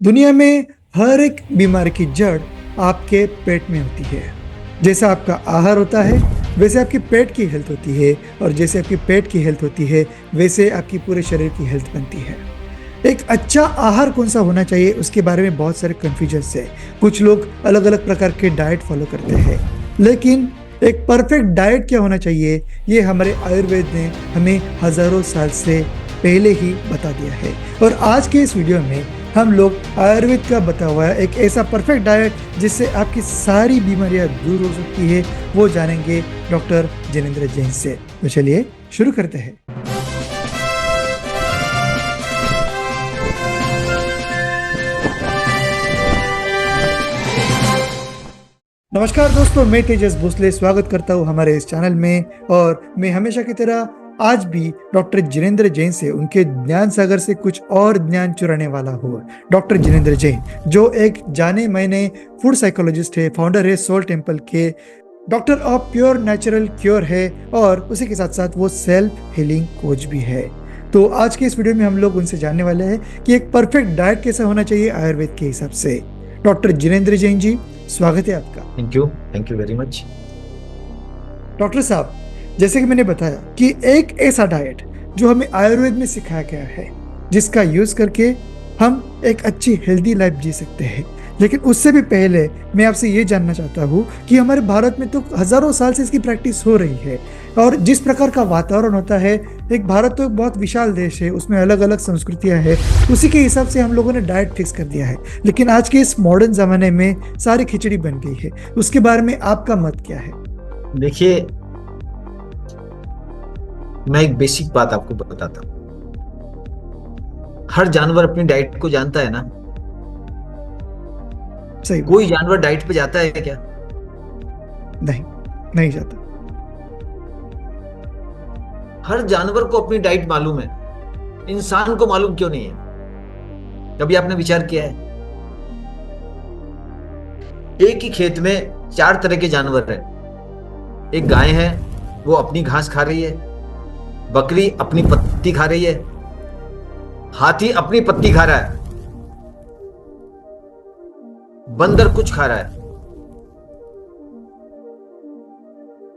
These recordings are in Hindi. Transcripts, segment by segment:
दुनिया में हर एक बीमारी की जड़ आपके पेट में होती है। जैसा आपका आहार होता है वैसे आपके पेट की हेल्थ होती है, और जैसे आपकी पेट की हेल्थ होती है वैसे आपकी पूरे शरीर की हेल्थ बनती है। एक अच्छा आहार कौन सा होना चाहिए उसके बारे में बहुत सारे कन्फ्यूजन्स है। कुछ लोग अलग अलग प्रकार के डाइट फॉलो करते हैं, लेकिन एक परफेक्ट डाइट क्या होना चाहिए ये हमारे आयुर्वेद ने हमें हजारों साल से पहले ही बता दिया है। और आज के इस वीडियो में हम लोग आयुर्वेद का बता हुआ है एक ऐसा परफेक्ट डाइट जिससे आपकी सारी बीमारियां दूर हो सकती है, वो जानेंगे डॉक्टर जिनेंद्र जैन से। तो चलिए शुरू करते हैं। नमस्कार दोस्तों, मैं तेजस भोसले स्वागत करता हूँ हमारे इस चैनल में। और मैं हमेशा की तरह आज भी डॉक्टर जिनेंद्र जैन से, उनके ज्ञान सागर से कुछ और ज्ञान चुराने वाला हूँ। डॉक्टर जिनेंद्र जैन जो एक जाने माने फूड साइकोलॉजिस्ट है, फाउंडर है सोल टेम्पल के, doctor of pure natural cure है, और उसी के साथ साथ वो सेल्फ हीलिंग कोच भी है। तो आज के इस वीडियो में हम लोग उनसे जानने वाले हैं कि एक परफेक्ट डाइट कैसा होना चाहिए आयुर्वेद के हिसाब से। डॉक्टर जिनेंद्र जैन जी, स्वागत है आपका। Thank you very much. Doctor साहब, जैसे कि मैंने बताया कि एक ऐसा डाइट जो हमें आयुर्वेद में सिखाया गया है, जिसका यूज करके हम एक अच्छी हेल्दी लाइफ जी सकते हैं। लेकिन उससे भी पहले मैं आपसे ये जानना चाहता हूँ कि हमारे भारत में तो हजारों साल से इसकी प्रैक्टिस हो रही है, और जिस प्रकार का वातावरण होता है, एक भारत तो एक बहुत विशाल देश है, उसमें अलग अलग संस्कृतियां हैं, उसी के हिसाब से हम लोगों ने डाइट फिक्स कर दिया है। लेकिन आज के इस मॉडर्न जमाने में सारी खिचड़ी बन गई है, उसके बारे में आपका मत क्या है? देखिए, मैं एक बेसिक बात आपको बताता हूँ। हर जानवर अपनी डाइट को जानता है ना। सही। कोई जानवर डाइट पे जाता है क्या? नहीं, नहीं जाता। हर जानवर को अपनी डाइट मालूम है, इंसान को मालूम क्यों नहीं है? कभी आपने विचार किया है? एक ही खेत में 4 तरह के जानवर हैं। एक गाय है, वो अपनी घास खा रही है। बकरी अपनी पत्ती खा रही है। हाथी अपनी पत्ती खा रहा है। बंदर कुछ खा रहा है।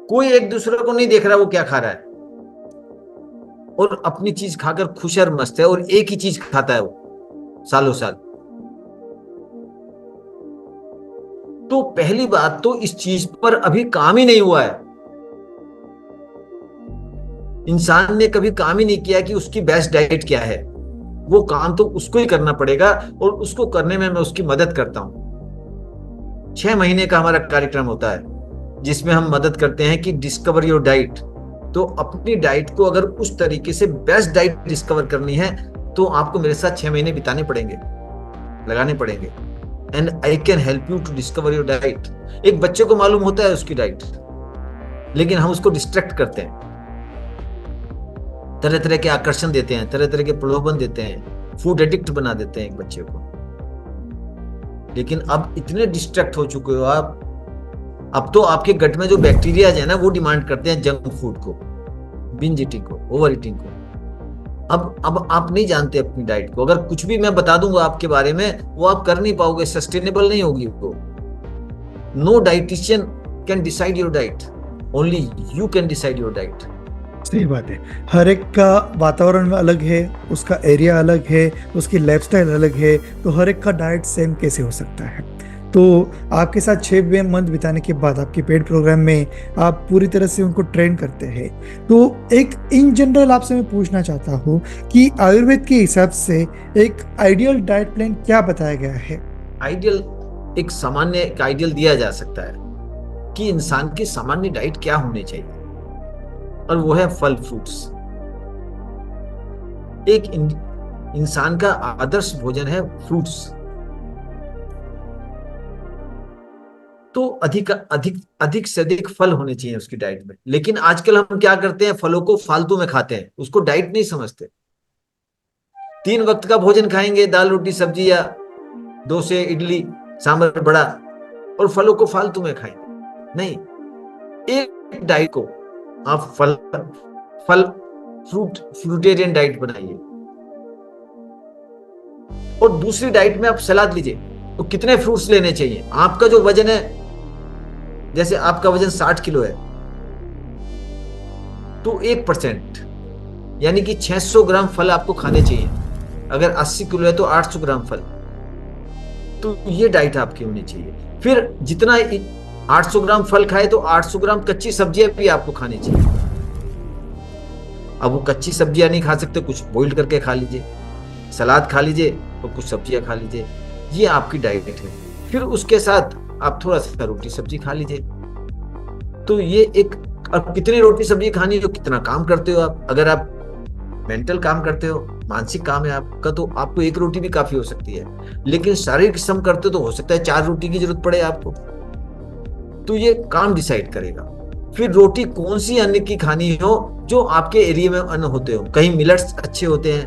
कोई एक दूसरे को नहीं देख रहा वो क्या खा रहा है, और अपनी चीज खाकर खुश और मस्त है, और एक ही चीज खाता है वो सालों साल। तो पहली बात तो इस चीज पर अभी काम ही नहीं हुआ है। इंसान ने कभी काम ही नहीं किया कि उसकी बेस्ट डाइट क्या है। वो काम तो उसको ही करना पड़ेगा, और उसको करने में मैं उसकी मदद करता हूं। 6 महीने का हमारा कार्यक्रम होता है जिसमें हम मदद करते हैं कि डिस्कवर योर डाइट। तो अपनी डाइट को अगर उस तरीके से बेस्ट डाइट डिस्कवर करनी है तो आपको मेरे साथ 6 महीने बिताने पड़ेंगे, लगाने पड़ेंगे। And I can help you to discover your diet. एक बच्चे को मालूम होता है उसकी डाइट, लेकिन हम उसको डिस्ट्रैक्ट करते हैं, तरह तरह के आकर्षण देते हैं, तरह तरह के प्रलोभन देते हैं, फूड एडिक्ट बना देते हैं एक बच्चे को। लेकिन अब इतने डिस्ट्रैक्ट हो चुके हो आप, अब तो आपके गट में जो बैक्टीरिया है ना, वो डिमांड करते हैं जंक फूड को, बिंज ईटिंग को, ओवर ईटिंग को। अब आप नहीं जानते अपनी डाइट को। अगर कुछ भी मैं बता दूंगा आपके बारे में, वो आप कर नहीं पाओगे, सस्टेनेबल नहीं होगी वो। No dietitian can decide your diet, only you can decide your diet. सही बात है। हर एक का वातावरण अलग है, उसका एरिया अलग है, उसकी लाइफस्टाइल अलग है, तो हर एक का डाइट सेम कैसे हो सकता है? तो आपके साथ 6 मंथ बिताने के बाद आपके पेड प्रोग्राम में आप पूरी तरह से उनको ट्रेन करते हैं। तो एक इन जनरल आपसे मैं पूछना चाहता हूँ कि आयुर्वेद के हिसाब से एक आइडियल डाइट प्लान क्या बताया गया है? आइडियल, एक सामान्य एक आइडियल दिया जा सकता है कि इंसान की सामान्य डाइट क्या होनी चाहिए, और वो है फल फ्रूट्स। एक इंसान का आदर्श भोजन है फ्रूट्स। तो अधिक अधिक अधिक से अधिक फल होने चाहिए उसकी डाइट में। लेकिन आजकल हम क्या करते हैं, फलों को फालतू में खाते हैं, उसको डाइट नहीं समझते। 3 वक्त का भोजन खाएंगे, दाल रोटी सब्जी या डोसे इडली सांभर बड़ा, और फलों को फालतू में खाएंगे। नहीं, एक डाइट को आप फल फल फ्रूटेरियन डाइट बनाइए। और दूसरी डाइट में आप सलाद लीजिए। तो कितने फ्रूट्स लेने चाहिए? आपका जो वजन है, जैसे आपका वजन 60 किलो है, तो 1% यानी कि 600 ग्राम फल आपको खाने चाहिए। अगर 80 किलो है तो 800 ग्राम फल। तो ये डाइट आपकी होनी चाहिए। फिर जितना 800 ग्राम फल खाए तो 800 ग्राम कच्ची सब्जियां भी आपको खानी चाहिए। अब वो कच्ची सब्जियां नहीं खा सकते, कुछ बॉइल्ड करके खा लीजिए, सलाद खा लीजिए और कुछ सब्जियां खा लीजिए। ये आपकी डाइट है। फिर उसके साथ आप थोड़ा सा रोटी सब्जी खा लीजिए। तो ये एक, अब कितनी रोटी सब्जी खानी है, कितना काम करते हो आप। अगर आप मेंटल काम करते हो, मानसिक काम है आपका, तो आपको एक रोटी भी काफी हो सकती है। लेकिन शारीरिक श्रम करते हो तो हो सकता है 4 रोटी की जरूरत पड़े आपको। तो ये काम डिसाइड करेगा। फिर रोटी कौन सी अन्न की खानी हो, जो आपके एरिया में अन्न होते हो। कहीं मिलेट्स अच्छे होते हैं,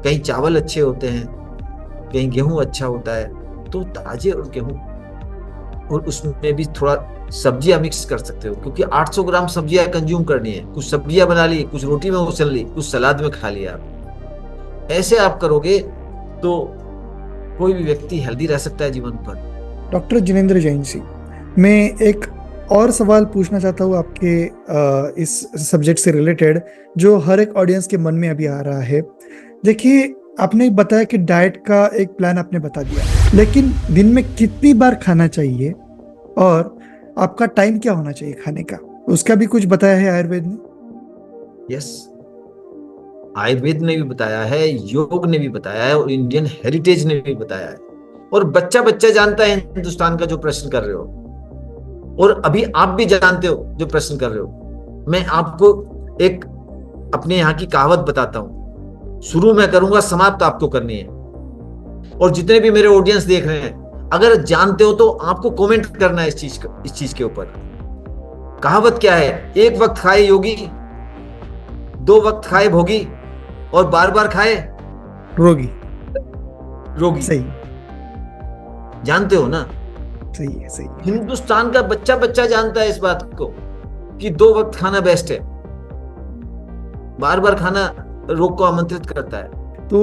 कहीं चावल अच्छे होते हैं, कहीं गेहूं अच्छा होता है। तो ताजे और गेहूं, और उसमें भी थोड़ा सब्जियां मिक्स कर सकते हो, क्योंकि 800 ग्राम सब्जियां कंज्यूम करनी है। कुछ सब्जियां बना ली, कुछ रोटी में उछल ली, कुछ सलाद में खा लिया आप। ऐसे आप करोगे तो कोई भी व्यक्ति हेल्दी रह सकता है जीवन भर। डॉक्टर जिनेंद्र जैन जी, मैं एक और सवाल पूछना चाहता हूँ आपके इस सब्जेक्ट से रिलेटेड, जो हर एक ऑडियंस के मन में अभी आ रहा है। देखिए, आपने बताया कि डाइट का एक प्लान आपने बता दिया, लेकिन दिन में कितनी बार खाना चाहिए और आपका टाइम क्या होना चाहिए खाने का, उसका भी कुछ बताया है आयुर्वेद ने? यस, आयुर्वेद ने भी बताया है, योग ने भी बताया है, और इंडियन हेरिटेज ने भी बताया है। और बच्चा बच्चा जानता है हिंदुस्तान का जो प्रश्न कर रहे हो, और अभी आप भी जानते हो जो प्रश्न कर रहे हो। मैं आपको एक अपने यहाँ की कहावत बताता हूं, शुरू में करूंगा, समाप्त आपको करनी है। और जितने भी मेरे ऑडियंस देख रहे हैं, अगर जानते हो तो आपको कमेंट करना है इस चीज के ऊपर। कहावत क्या है? एक वक्त खाए योगी, 2 वक्त खाए भोगी, और बार बार खाए रोगी। रोगी। सही, जानते हो ना? सही है, सही है। हिंदुस्तान का बच्चा बच्चा जानता है इस बात को कि 2 वक्त खाना बेस्ट है। बार बार खाना रोग को आमंत्रित करता है। तो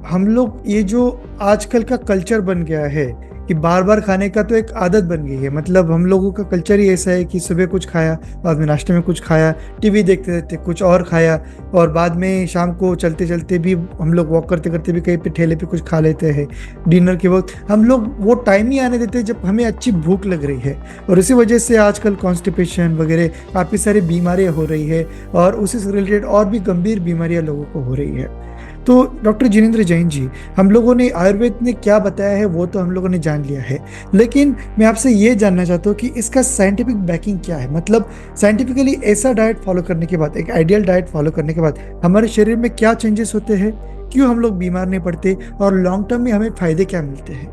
हम लोग, ये जो आजकल का कल्चर बन गया है कि बार बार खाने का, तो एक आदत बन गई है। मतलब हम लोगों का कल्चर ही ऐसा है कि सुबह कुछ खाया, बाद में नाश्ते में कुछ खाया, टीवी देखते देखते कुछ और खाया, और बाद में शाम को चलते चलते भी हम लोग, वॉक करते करते भी कहीं पे ठेले पे कुछ खा लेते हैं। डिनर के वक्त हम लोग वो टाइम ही आने देते हैं जब हमें अच्छी भूख लग रही है, और इसी वजह से आजकल कॉन्स्टिपेशन वगैरह काफ़ी सारी बीमारियाँ हो रही है, और उसी से रिलेटेड और भी गंभीर बीमारियाँ लोगों को हो रही है। तो डॉक्टर जिनेंद्र जैन जी, हम लोगों ने आयुर्वेद ने क्या बताया है वो तो हम लोगों ने जान लिया है, लेकिन मैं आपसे ये जानना चाहता हूँ कि इसका साइंटिफिक बैकिंग क्या है। मतलब साइंटिफिकली ऐसा डाइट फॉलो करने के बाद, एक आइडियल डाइट फॉलो करने के बाद हमारे शरीर में क्या चेंजेस होते हैं, क्यों हम लोग बीमार नहीं पड़ते, और लॉन्ग टर्म में हमें फायदे क्या मिलते हैं?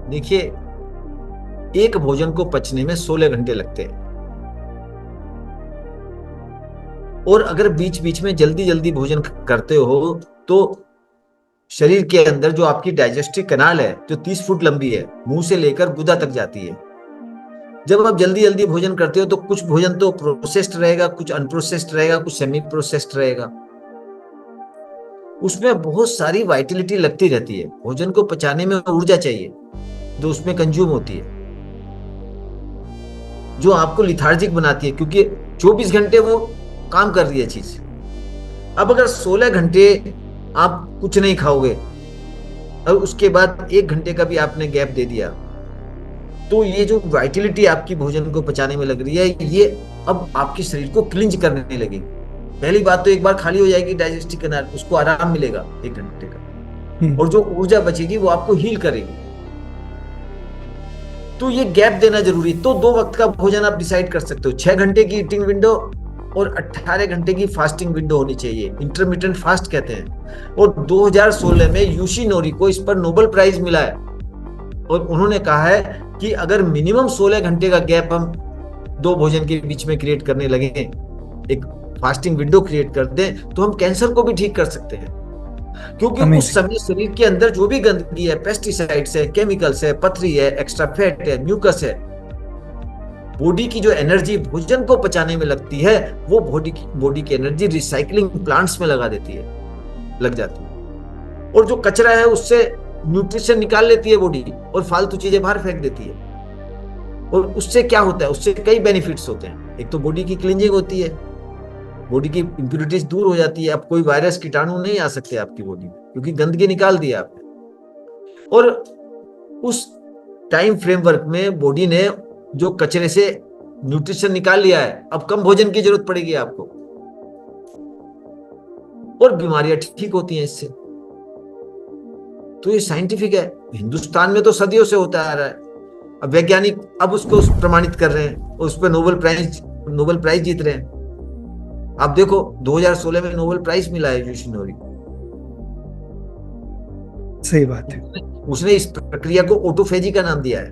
देखिए, एक भोजन को पचने में 16 घंटे लगते हैं, और अगर बीच बीच में जल्दी जल्दी भोजन करते हो तो शरीर के अंदर जो आपकी डाइजेस्टिव कैनाल है, जो 30 फुट लंबी है, मुंह से लेकर गुदा तक जाती है। जब आप जल्दी जल्दी भोजन करते हो तो कुछ भोजन तो प्रोसेस्ड रहेगा, कुछ अनप्रोसेस्ड रहेगा, कुछ सेमी प्रोसेस्ड रहेगा। उसमें बहुत सारी वाइटलिटी लगती रहती है। भोजन को पचाने में ऊर्जा चाहिए जो उसमें कंज्यूम होती है, जो आपको लिथार्जिक बनाती है, क्योंकि 24 घंटे वो काम कर रही है चीज। अब अगर 16 घंटे आप कुछ नहीं खाओगे और उसके बाद 1 घंटे का भी आपने गैप दे दिया, तो ये जो वाइटलिटी आपकी भोजन को पचाने में लग रही है, ये अब आपके शरीर को क्लिंज करने लगेगी। पहली बात तो एक बार खाली हो जाएगी डाइजेस्टिव कैनाल, उसको आराम मिलेगा 1 घंटे का, और जो ऊर्जा बचेगी वो आपको हील करेगी। तो ये गैप देना जरूरी। तो 2 वक्त का भोजन आप डिसाइड कर सकते हो। 6 घंटे की ईटिंग विंडो और 18 घंटे की फास्टिंग विंडो होनी चाहिए, इंटरमिटेंट फास्ट कहते हैं। और 2016 में यूशी नोरी को इस पर नोबेल प्राइज मिला है, और उन्होंने कहा है कि अगर मिनिमम 16 घंटे का गैप हम 2 भोजन के बीच में क्रिएट करने लगे, एक फास्टिंग विंडो क्रिएट कर दें, तो हम कैंसर को भी ठीक कर सकते हैं। क्योंकि उस समय शरीर के अंदर जो भी गंदगी है, पेस्टिसाइड्स है, केमिकल्स है, पथरी है, एक्स्ट्रा फैट है, म्यूकस है, बॉडी की जो एनर्जी भोजन को पचाने में लगती है, वो बॉडी की एनर्जी रिसाइकलिंग प्लांट्स में लग जाती है। और जो कचरा है उससे न्यूट्रिशन निकाल लेती है बॉडी और फालतू चीजें बाहर फेंक देती है। और उससे क्या होता है, उससे कई बेनिफिट्स होते हैं। एक तो बॉडी की क्लींजिंग होती है, बॉडी की इंप्योरिटीज दूर हो जाती है। अब कोई वायरस कीटाणु नहीं आ सकते आपकी बॉडी में, क्योंकि गंदगी निकाल दी आपने। और उस टाइम फ्रेमवर्क में बॉडी ने जो कचरे से न्यूट्रिशन निकाल लिया है, अब कम भोजन की जरूरत पड़ेगी आपको और बीमारियां ठीक होती हैं इससे। तो ये साइंटिफिक है। हिंदुस्तान में तो सदियों से होता आ रहा है। अब वैज्ञानिक अब उसको प्रमाणित कर रहे हैं और उस पर नोबेल प्राइज जीत रहे हैं। आप देखो 2016 में नोबेल प्राइज मिला है योशिनोरी। सही बात है। उसने इस प्रक्रिया को ऑटोफेजी का नाम दिया है।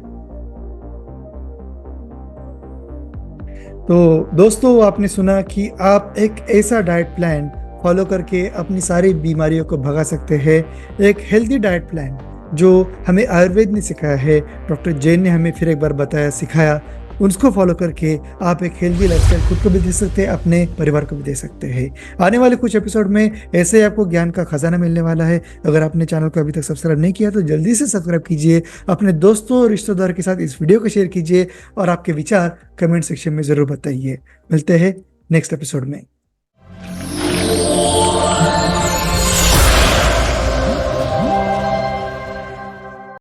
तो दोस्तों, आपने सुना कि आप एक ऐसा डाइट प्लान फॉलो करके अपनी सारी बीमारियों को भगा सकते हैं। एक हेल्दी डाइट प्लान जो हमें आयुर्वेद ने सिखाया है, डॉक्टर जैन ने हमें फिर एक बार बताया, सिखाया, उसको फॉलो करके आप एक हेल्दी लाइफस्टाइल खुद को भी दे सकते हैं, अपने परिवार को भी दे सकते हैं। आने वाले कुछ एपिसोड में ऐसे ही आपको ज्ञान का खजाना मिलने वाला है। अगर आपने चैनल को अभी तक सब्सक्राइब नहीं किया तो जल्दी से सब्सक्राइब कीजिए, अपने दोस्तों और रिश्तेदार के साथ इस वीडियो को शेयर कीजिए और आपके विचार कमेंट सेक्शन में ज़रूर बताइए। मिलते हैं नेक्स्ट एपिसोड में।